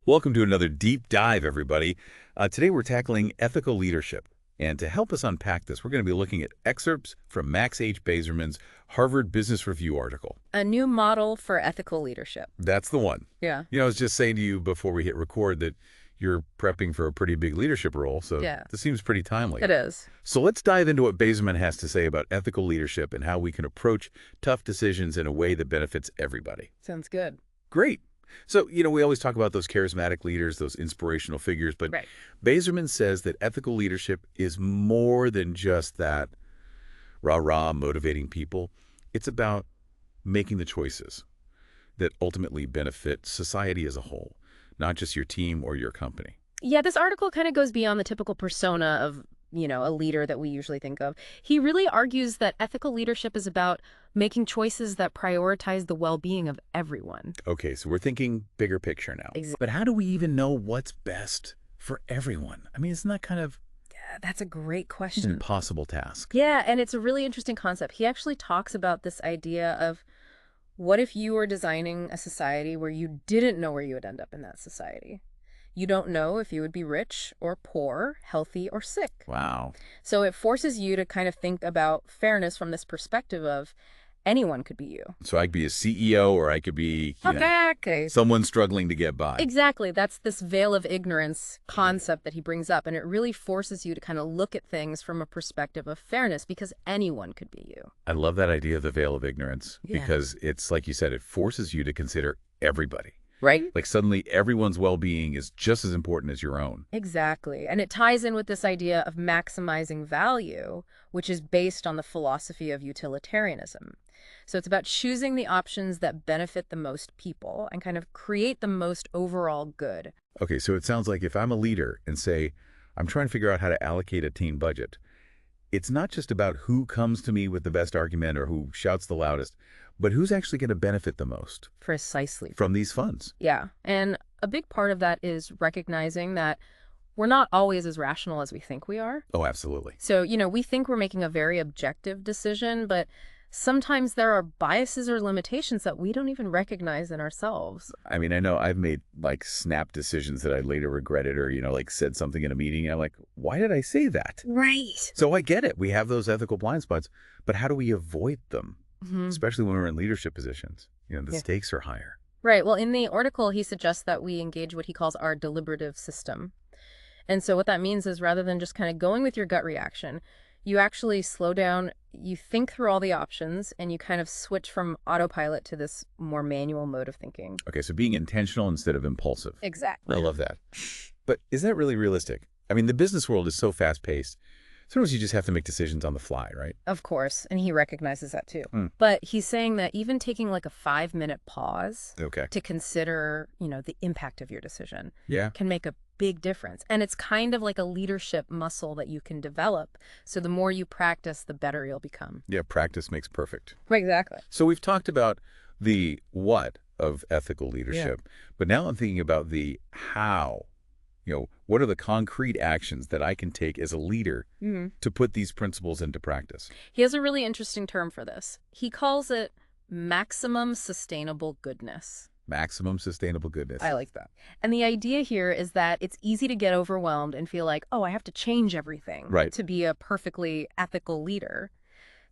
Welcome to another deep dive, everybody. Today we're tackling ethical leadership. And to help us unpack this, we're going to be looking at excerpts from Max H. Bazerman's Harvard Business Review article. A new model for ethical leadership. That's the one. Yeah. I was just saying to you before we hit record that you're prepping for a pretty big leadership role, so Yeah. this seems pretty timely. It is. So let's dive into what Bazerman has to say about ethical leadership and how we can approach tough decisions in a way that benefits everybody. Sounds good. Great. So, we always talk about those charismatic leaders, those inspirational figures, but Right. Bazerman says that ethical leadership is more than just that rah-rah motivating people. It's about making the choices that ultimately benefit society as a whole, not just your team or your company. Yeah, this article kind of goes beyond the typical persona of, a leader that we usually think of. He really argues that ethical leadership is about making choices that prioritize the well-being of everyone. Okay, so we're thinking bigger picture now. Exactly. But how do we even know what's best for everyone? I mean, isn't that kind of That's a great an question. impossible task? Yeah, and it's a really interesting concept. He actually talks about this idea of what if you were designing a society where you didn't know where you would end up in that society? You don't know if you would be rich or poor, healthy or sick. Wow. So it forces you to kind of think about fairness from this perspective of anyone could be you. So I could be a CEO or I could be, Okay. someone struggling to get by. Exactly. That's this veil of ignorance concept that he brings up. And it really forces you to kind of look at things from a perspective of fairness because anyone could be you. I love that idea of the veil of ignorance Yeah. because it's like you said, it forces you to consider everybody. Right? Like suddenly everyone's well-being is just as important as your own. Exactly. And it ties in with this idea of maximizing value, which is based on the philosophy of utilitarianism. So it's about choosing the options that benefit the most people and kind of create the most overall good. Okay, so it sounds like if I'm a leader and say, I'm trying to figure out how to allocate a team budget, it's not just about who comes to me with the best argument or who shouts the loudest, but who's actually going to benefit the most Precisely. from these funds. Yeah. And a big part of that is recognizing that we're not always as rational as we think we are. Oh, absolutely. So, we think we're making a very objective decision, but sometimes there are biases or limitations that we don't even recognize in ourselves. I mean, I know I've made like snap decisions that I later regretted or, like said something in a meeting. And I'm like, why did I say that? Right. So I get it. We have those ethical blind spots, but how do we avoid them? Hmm. Especially when we're in leadership positions. The Yeah. stakes are higher. Right. Well, in the article, he suggests that we engage what he calls our deliberative system. And so what that means is rather than just kind of going with your gut reaction, you actually slow down, you think through all the options, and you kind of switch from autopilot to this more manual mode of thinking. Okay, so being intentional instead of impulsive. Exactly. I love that. But is that really realistic? I mean, the business world is so fast-paced. Sometimes you just have to make decisions on the fly, right? Of course, and he recognizes that too. Hmm. But he's saying that even taking like a 5-minute pause Okay. to consider, the impact of your decision Yeah. can make a big difference. And it's kind of like a leadership muscle that you can develop. So the more you practice, the better you'll become. Yeah, practice makes perfect. Right, exactly. So we've talked about the what of ethical leadership, but now I'm thinking about the how. What are the concrete actions that I can take as a leader to put these principles into practice? He has a really interesting term for this. He calls it maximum sustainable goodness. Maximum sustainable goodness. I like that. And the idea here is that it's easy to get overwhelmed and feel like, oh, I have to change everything Right. to be a perfectly ethical leader.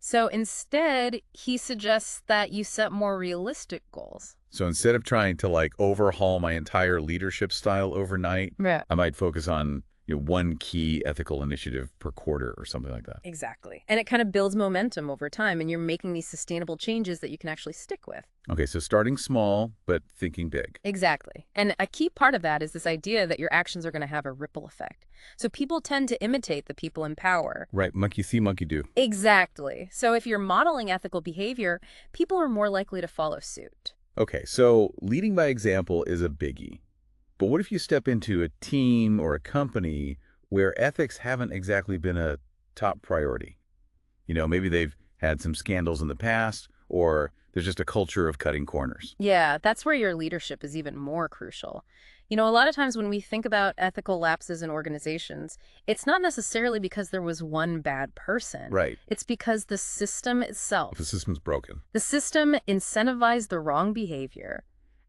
So instead, he suggests that you set more realistic goals. So instead of trying to like overhaul my entire leadership style overnight, Yeah. I might focus on one key ethical initiative per quarter or something like that. Exactly. And it kind of builds momentum over time, and you're making these sustainable changes that you can actually stick with. Okay, so starting small, but thinking big. Exactly. And a key part of that is this idea that your actions are going to have a ripple effect. So people tend to imitate the people in power. Right, monkey see, monkey do. Exactly. So if you're modeling ethical behavior, people are more likely to follow suit. Okay, so leading by example is a biggie. But what if you step into a team or a company where ethics haven't exactly been a top priority? Maybe they've had some scandals in the past, or there's just a culture of cutting corners. Yeah, that's where your leadership is even more crucial. A lot of times when we think about ethical lapses in organizations, it's not necessarily because there was one bad person. Right. It's because the system If itself, the system's broken. the system incentivized the wrong behavior,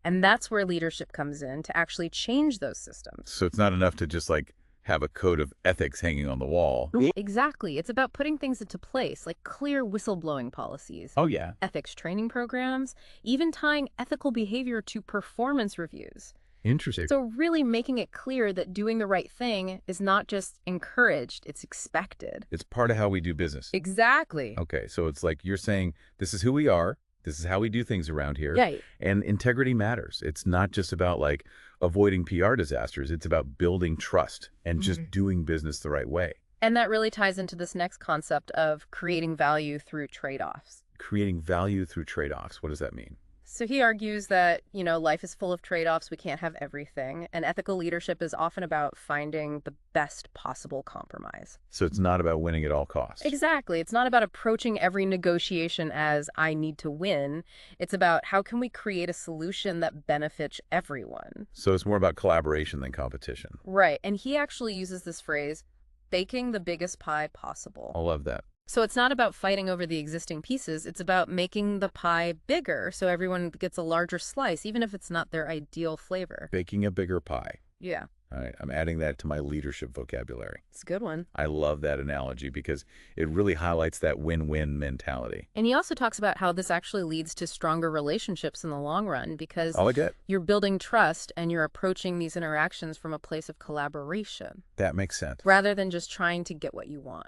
And that's where leadership comes in to actually change those systems. So it's not enough to just like have a code of ethics hanging on the wall. Exactly. It's about putting things into place, like clear whistleblowing policies, Oh, yeah. ethics training programs, even tying ethical behavior to performance reviews. Interesting. So really making it clear that doing the right thing is not just encouraged, it's expected. It's part of how we do business. Exactly. Okay, so it's like you're saying, this is who we are, this is how we do things around here, Yeah. and integrity matters. It's not just about like avoiding PR disasters, it's about building trust and just doing business the right way. And that really ties into this next concept of creating value through trade-offs. Creating value through trade-offs, what does that mean? So he argues that, life is full of trade-offs. We can't have everything. And ethical leadership is often about finding the best possible compromise. So it's not about winning at all costs. Exactly. It's not about approaching every negotiation as I need to win. It's about how can we create a solution that benefits everyone. So it's more about collaboration than competition. Right. And he actually uses this phrase, baking the biggest pie possible. I love that. So it's not about fighting over the existing pieces. It's about making the pie bigger so everyone gets a larger slice, even if it's not their ideal flavor. Baking a bigger pie. Yeah, All right, I'm adding that to my leadership vocabulary. it's a good one. I love that analogy because it really highlights that win-win mentality. And he also talks about how this actually leads to stronger relationships in the long run because I like it. you're building trust and you're approaching these interactions from a place of collaboration That makes sense. rather than just trying to get what you want.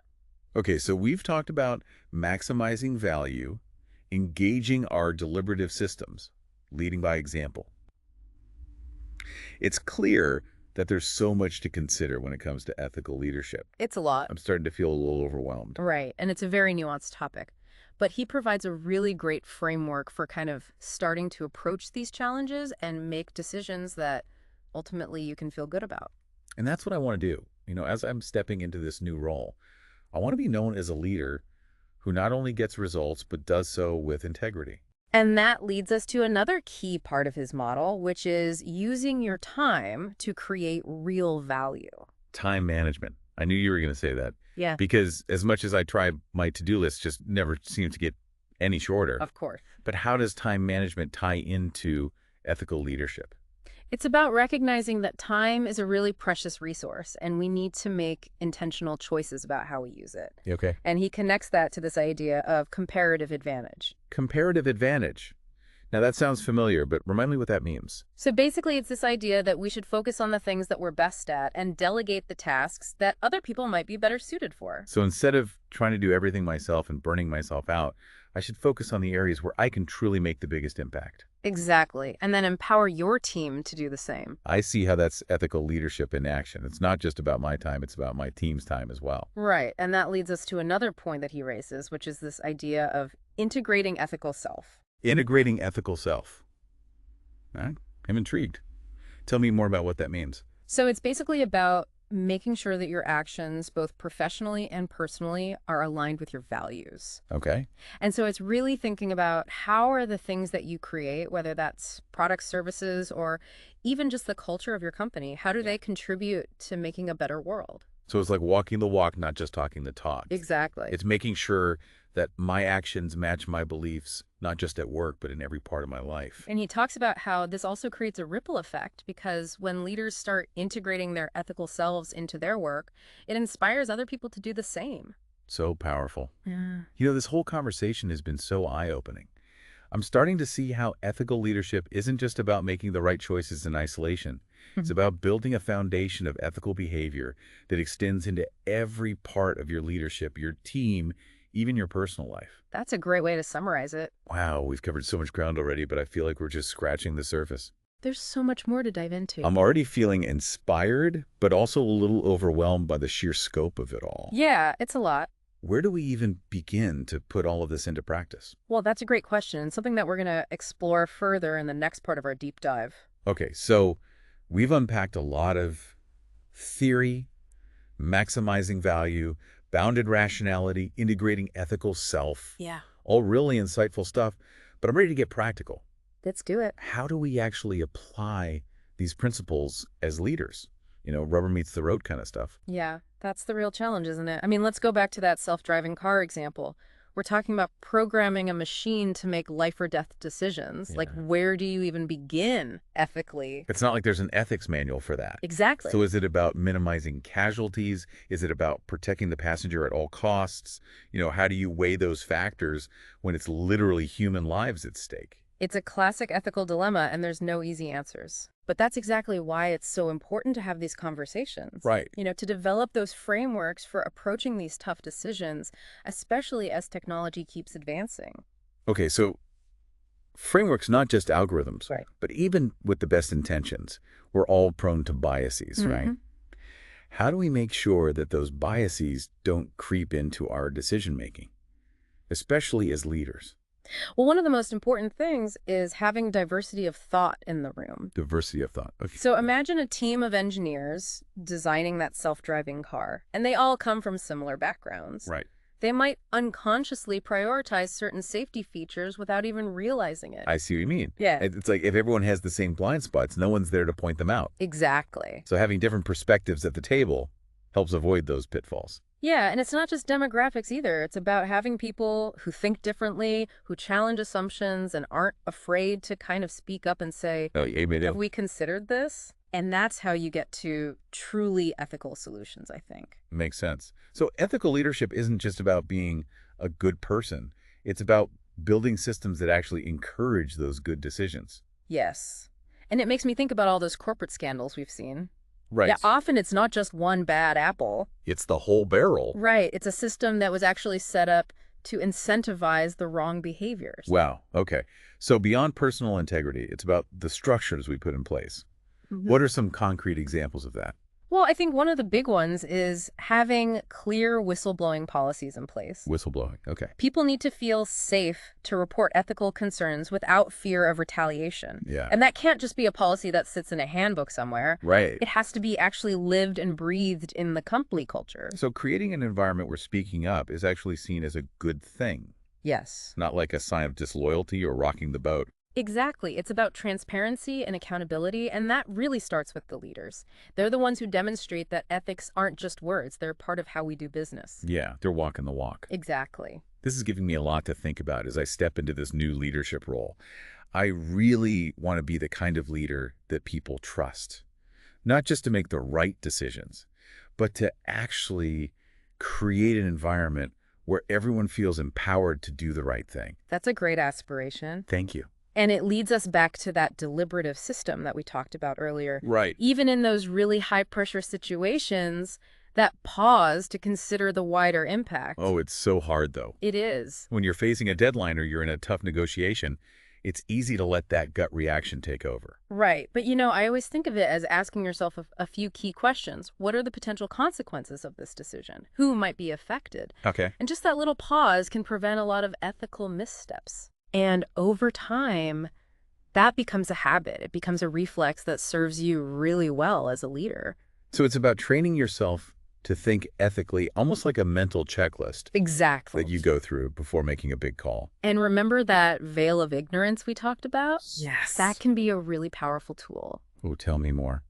Okay, so we've talked about maximizing value, engaging our deliberative systems, leading by example. It's clear that there's so much to consider when it comes to ethical leadership. It's a lot. I'm starting to feel a little overwhelmed. Right. And it's a very nuanced topic. But he provides a really great framework for kind of starting to approach these challenges and make decisions that ultimately you can feel good about. And that's what I want to do. As I'm stepping into this new role, I want to be known as a leader who not only gets results, but does so with integrity. And that leads us to another key part of his model, which is using your time to create real value. Time management. I knew you were going to say that. Yeah, Because as much as I try, my to-do list just never seems to get any shorter. of course. But how does time management tie into ethical leadership? It's about recognizing that time is a really precious resource and we need to make intentional choices about how we use it. You okay? And he connects that to this idea of comparative advantage. Comparative advantage. Now that sounds familiar, but remind me what that means. So basically, it's this idea that we should focus on the things that we're best at and delegate the tasks that other people might be better suited for. So instead of trying to do everything myself and burning myself out, I should focus on the areas where I can truly make the biggest impact. Exactly. And then empower your team to do the same. I see how that's ethical leadership in action. It's not just about my time, it's about my team's time as well. Right. And that leads us to another point that he raises, which is this idea of integrating ethical self. Integrating ethical self. All right, I'm intrigued. Tell me more about what that means. So it's basically about making sure that your actions, both professionally and personally, are aligned with your values. Okay. And so it's really thinking about how are the things that you create, whether that's products, services, or even just the culture of your company, how do they contribute to making a better world? So it's like walking the walk, not just talking the talk. Exactly. It's making sure that my actions match my beliefs, not just at work, but in every part of my life. And he talks about how this also creates a ripple effect because when leaders start integrating their ethical selves into their work, it inspires other people to do the same. So powerful. Yeah. This whole conversation has been so eye-opening. I'm starting to see how ethical leadership isn't just about making the right choices in isolation. It's about building a foundation of ethical behavior that extends into every part of your leadership, your team, even your personal life. That's a great way to summarize it. Wow, we've covered so much ground already, but I feel like we're just scratching the surface. There's so much more to dive into. I'm already feeling inspired, but also a little overwhelmed by the sheer scope of it all. Yeah, it's a lot. Where do we even begin to put all of this into practice? Well, that's a great question and something that we're going to explore further in the next part of our deep dive. Okay, so we've unpacked a lot of theory, maximizing value, bounded rationality, integrating ethical self. Yeah. All really insightful stuff, but I'm ready to get practical. Let's do it. How do we actually apply these principles as leaders? Rubber meets the road kind of stuff. Yeah, that's the real challenge, isn't it? I mean, let's go back to that self-driving car example. We're talking about programming a machine to make life or death decisions. Like, Yeah. where do you even begin ethically? It's not like there's an ethics manual for that. Exactly. So is it about minimizing casualties? Is it about protecting the passenger at all costs? How do you weigh those factors when it's literally human lives at stake? It's a classic ethical dilemma, and there's no easy answers. But that's exactly why it's so important to have these conversations. Right. To develop those frameworks for approaching these tough decisions, especially as technology keeps advancing. Okay, so frameworks, not just algorithms, Right. but even with the best intentions, we're all prone to biases, right? Mhm. How do we make sure that those biases don't creep into our decision making, especially as leaders? Well, one of the most important things is having diversity of thought in the room. Diversity of thought. Okay. So imagine a team of engineers designing that self-driving car, and they all come from similar backgrounds. Right. They might unconsciously prioritize certain safety features without even realizing it. I see what you mean. Yeah. It's like if everyone has the same blind spots, no one's there to point them out. Exactly. So having different perspectives at the table helps avoid those pitfalls. Yeah, and it's not just demographics either. It's about having people who think differently, who challenge assumptions, and aren't afraid to kind of speak up and say, Oh, yeah, have we considered this? And that's how you get to truly ethical solutions, I think. makes sense. So ethical leadership isn't just about being a good person. It's about building systems that actually encourage those good decisions. Yes. And it makes me think about all those corporate scandals we've seen. Right. Yeah, often it's not just one bad apple. It's the whole barrel. Right. It's a system that was actually set up to incentivize the wrong behaviors. Wow. Okay. So beyond personal integrity, it's about the structures we put in place. Mhm. What are some concrete examples of that? Well, I think one of the big ones is having clear whistleblowing policies in place. Whistleblowing. Okay. People need to feel safe to report ethical concerns without fear of retaliation. Yeah. And that can't just be a policy that sits in a handbook somewhere. Right. It has to be actually lived and breathed in the company culture. So creating an environment where speaking up is actually seen as a good thing, Yes. not like a sign of disloyalty or rocking the boat. Exactly. It's about transparency and accountability, and that really starts with the leaders. They're the ones who demonstrate that ethics aren't just words, they're part of how we do business. Yeah, they're walking the walk. Exactly. This is giving me a lot to think about as I step into this new leadership role. I really want to be the kind of leader that people trust, not just to make the right decisions, but to actually create an environment where everyone feels empowered to do the right thing. That's a great aspiration. Thank you. And it leads us back to that deliberative system that we talked about earlier. Right. Even in those really high-pressure situations, that pause to consider the wider impact. Oh, it's so hard, though. It is. When you're facing a deadline or you're in a tough negotiation, it's easy to let that gut reaction take over. Right. But, I always think of it as asking yourself a few key questions. What are the potential consequences of this decision? Who might be affected? Okay. And just that little pause can prevent a lot of ethical missteps. And over time, that becomes a habit. It becomes a reflex that serves you really well as a leader. So it's about training yourself to think ethically, almost like a mental checklist Exactly. that you go through before making a big call. And remember that veil of ignorance we talked about? Yes. That can be a really powerful tool. Oh, tell me more.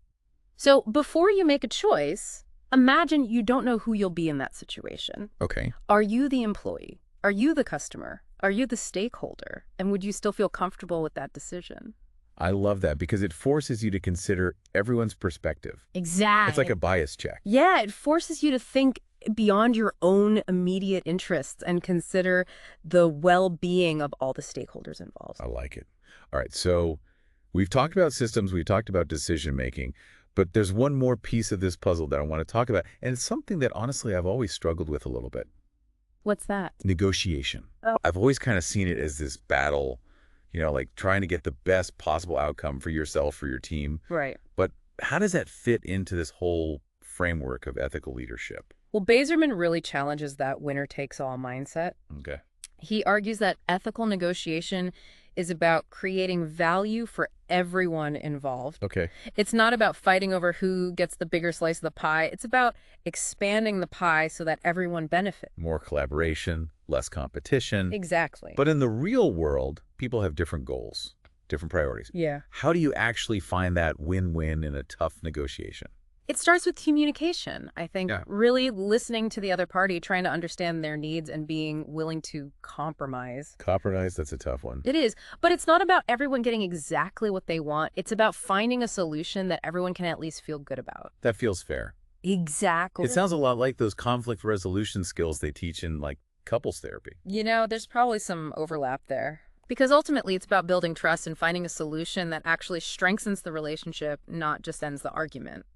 So before you make a choice, imagine you don't know who you'll be in that situation. Okay. Are you the employee? Are you the customer? Are you the stakeholder? And would you still feel comfortable with that decision? I love that because it forces you to consider everyone's perspective. Exactly. It's like a bias check. Yeah, it forces you to think beyond your own immediate interests and consider the well-being of all the stakeholders involved. I like it. All right, so we've talked about systems, we've talked about decision making, but there's one more piece of this puzzle that I want to talk about, and it's something that honestly I've always struggled with a little bit. What's that? Negotiation. Oh. I've always kind of seen it as this battle, like trying to get the best possible outcome for yourself, for your team. Right. But how does that fit into this whole framework of ethical leadership? Well, Bazerman really challenges that winner-takes-all mindset. Okay. He argues that ethical negotiation is about creating value for everyone involved. Okay. It's not about fighting over who gets the bigger slice of the pie. It's about expanding the pie so that everyone benefits. More collaboration, less competition. Exactly. But in the real world, people have different goals, different priorities. Yeah. How do you actually find that win-win in a tough negotiation? It starts with communication. I think Yeah. really listening to the other party, trying to understand their needs and being willing to compromise. Compromise, that's a tough one. It is, but it's not about everyone getting exactly what they want. It's about finding a solution that everyone can at least feel good about. That feels fair. Exactly. It sounds a lot like those conflict resolution skills they teach in, like, couples therapy. There's probably some overlap there. Because ultimately, it's about building trust and finding a solution that actually strengthens the relationship, not just ends the argument.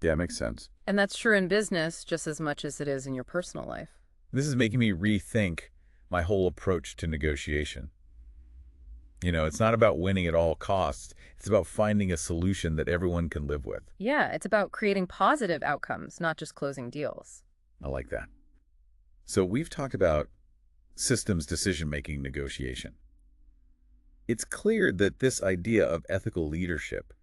Yeah, makes sense. And that's true in business just as much as it is in your personal life. This is making me rethink my whole approach to negotiation. It's not about winning at all costs. It's about finding a solution that everyone can live with. Yeah, it's about creating positive outcomes, not just closing deals. I like that. So we've talked about systems decision-making negotiation. It's clear that this idea of ethical leadership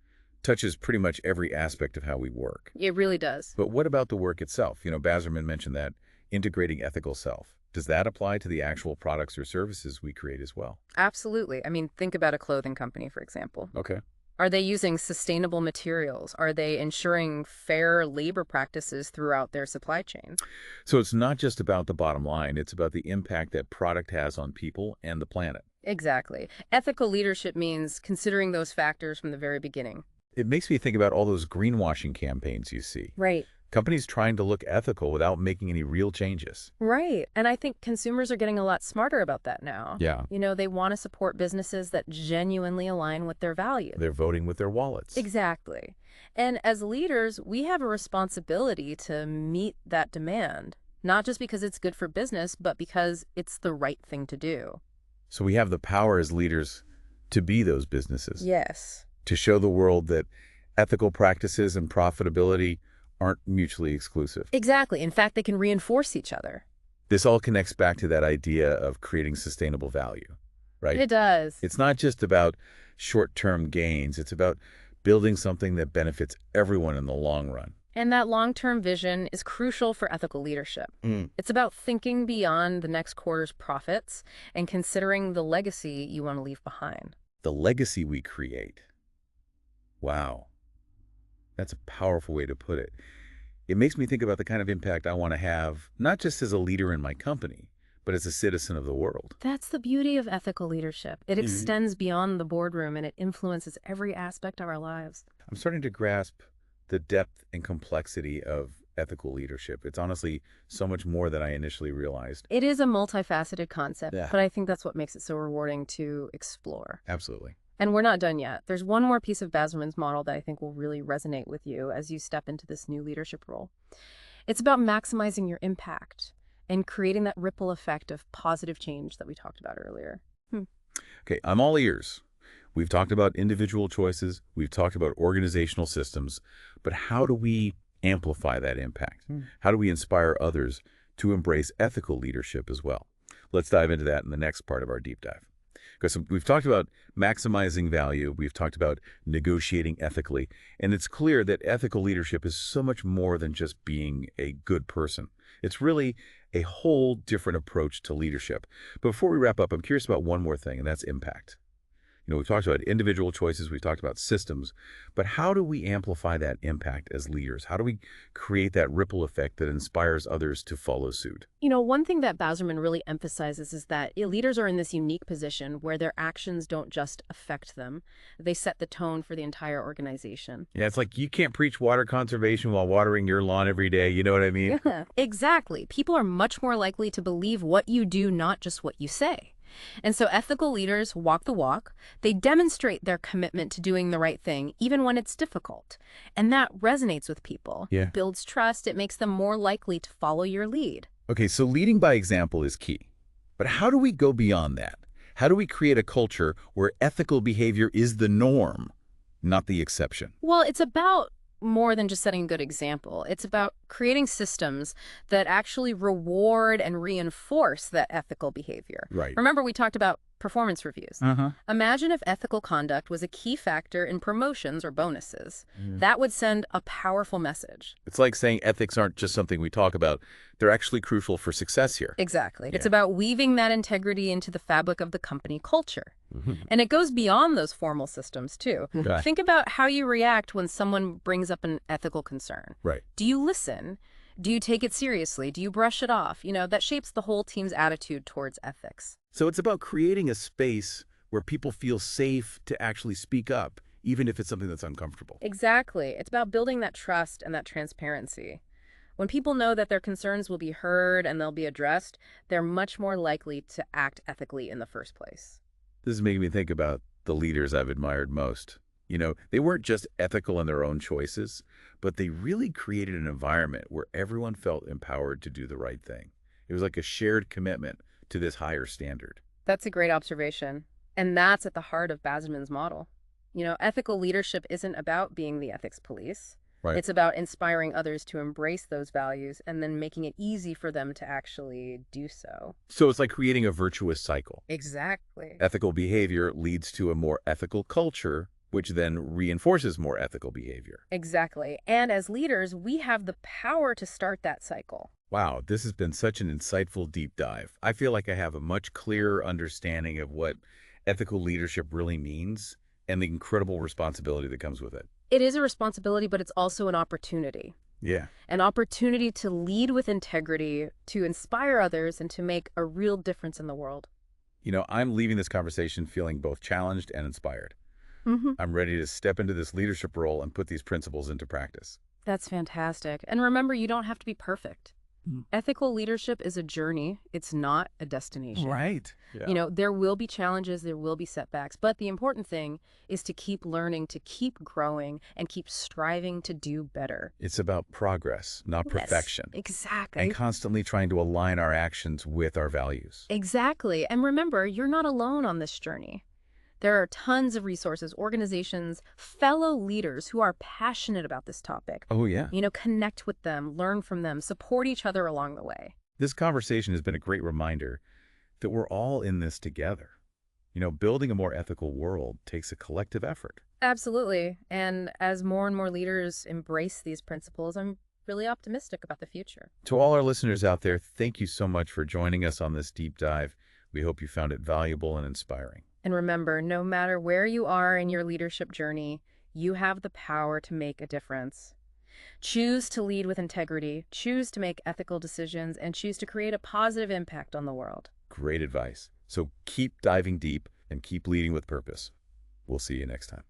touches pretty much every aspect of how we work. It really does. But what about the work itself? Bazerman mentioned that, integrating ethical self. Does that apply to the actual products or services we create as well? Absolutely. Think about a clothing company, for example. Okay. Are they using sustainable materials? Are they ensuring fair labor practices throughout their supply chains? So it's not just about the bottom line, it's about the impact that product has on people and the planet. Exactly. Ethical leadership means considering those factors from the very beginning. It makes me think about all those greenwashing campaigns you see. Right. Companies trying to look ethical without making any real changes. Right. And I think consumers are getting a lot smarter about that now. Yeah. They want to support businesses that genuinely align with their values. They're voting with their wallets. Exactly. And as leaders, we have a responsibility to meet that demand, not just because it's good for business, but because it's the right thing to do. So we have the power as leaders to be those businesses. Yes. To show the world that ethical practices and profitability aren't mutually exclusive. Exactly. In fact, they can reinforce each other. This all connects back to that idea of creating sustainable value, right? It does. It's not just about short-term gains. It's about building something that benefits everyone in the long run. And that long-term vision is crucial for ethical leadership. It's about thinking beyond the next quarter's profits and considering the legacy you want to leave behind. The legacy we create. Wow. That's a powerful way to put it. It makes me think about the kind of impact I want to have, not just as a leader in my company, but as a citizen of the world. That's the beauty of ethical leadership. It extends beyond the boardroom and it influences every aspect of our lives. I'm starting to grasp the depth and complexity of ethical leadership. It's honestly so much more than I initially realized. It is a multifaceted concept, Yeah. but I think that's what makes it so rewarding to explore. Absolutely. And we're not done yet. There's one more piece of Bazerman's model that I think will really resonate with you as you step into this new leadership role. It's about maximizing your impact and creating that ripple effect of positive change that we talked about earlier. Okay, I'm all ears. We've talked about individual choices. We've talked about organizational systems. But how do we amplify that impact? How do we inspire others to embrace ethical leadership as well? Let's dive into that in the next part of our deep dive. Because we've talked about maximizing value, we've talked about negotiating ethically, and it's clear that ethical leadership is so much more than just being a good person. It's really a whole different approach to leadership. But before we wrap up, I'm curious about one more thing, and that's impact. We've talked about individual choices, we've talked about systems, but how do we amplify that impact as leaders? How do we create that ripple effect that inspires others to follow suit? One thing that Bazerman really emphasizes is that leaders are in this unique position where their actions don't just affect them. They set the tone for the entire organization. Yeah, it's like you can't preach water conservation while watering your lawn every day. You know what I mean? Yeah, exactly. People are much more likely to believe what you do, not just what you say. And so ethical leaders walk the walk. They demonstrate their commitment to doing the right thing, even when it's difficult. And that resonates with people. Yeah. Builds trust. It makes them more likely to follow your lead. Okay, so leading by example is key. But how do we go beyond that? How do we create a culture where ethical behavior is the norm, not the exception? Well, it's about more than just setting a good example. It's about creating systems that actually reward and reinforce that ethical behavior. Right. Remember, we talked about performance reviews. Uh-huh. Imagine if ethical conduct was a key factor in promotions or bonuses. That would send a powerful message. It's like saying ethics aren't just something we talk about. They're actually crucial for success here. Exactly. Yeah. It's about weaving that integrity into the fabric of the company culture. Mhm. And it goes beyond those formal systems, too. Okay. Think about how you react when someone brings up an ethical concern. Right. Do you listen? Do you take it seriously? Do you brush it off? That shapes the whole team's attitude towards ethics. So it's about creating a space where people feel safe to actually speak up, even if it's something that's uncomfortable. Exactly. It's about building that trust and that transparency. When people know that their concerns will be heard and they'll be addressed, they're much more likely to act ethically in the first place. This is making me think about the leaders I've admired most. They weren't just ethical in their own choices, but they really created an environment where everyone felt empowered to do the right thing. It was like a shared commitment to this higher standard. That's a great observation. And that's at the heart of Bazerman's model. Ethical leadership isn't about being the ethics police. Right. It's about inspiring others to embrace those values and then making it easy for them to actually do so. So it's like creating a virtuous cycle. Exactly. Ethical behavior leads to a more ethical culture, which then reinforces more ethical behavior. Exactly. And as leaders, we have the power to start that cycle. Wow, this has been such an insightful deep dive. I feel like I have a much clearer understanding of what ethical leadership really means and the incredible responsibility that comes with it. It is a responsibility, but it's also an opportunity. Yeah. An opportunity to lead with integrity, to inspire others, and to make a real difference in the world. I'm leaving this conversation feeling both challenged and inspired. Hmm. I'm ready to step into this leadership role and put these principles into practice. That's fantastic. And remember, you don't have to be perfect. Mm. Ethical leadership is a journey. It's not a destination. Right. Yeah. There will be challenges, there will be setbacks, but the important thing is to keep learning, to keep growing, and keep striving to do better. It's about progress, not Yes, perfection. exactly. And constantly trying to align our actions with our values. Exactly. And remember, you're not alone on this journey. There are tons of resources, organizations, fellow leaders who are passionate about this topic. Oh, yeah. Connect with them, learn from them, support each other along the way. This conversation has been a great reminder that we're all in this together. Building a more ethical world takes a collective effort. Absolutely. And as more and more leaders embrace these principles, I'm really optimistic about the future. To all our listeners out there, thank you so much for joining us on this deep dive. We hope you found it valuable and inspiring. And remember, no matter where you are in your leadership journey, you have the power to make a difference. Choose to lead with integrity, choose to make ethical decisions, and choose to create a positive impact on the world. Great advice. So keep diving deep and keep leading with purpose. We'll see you next time.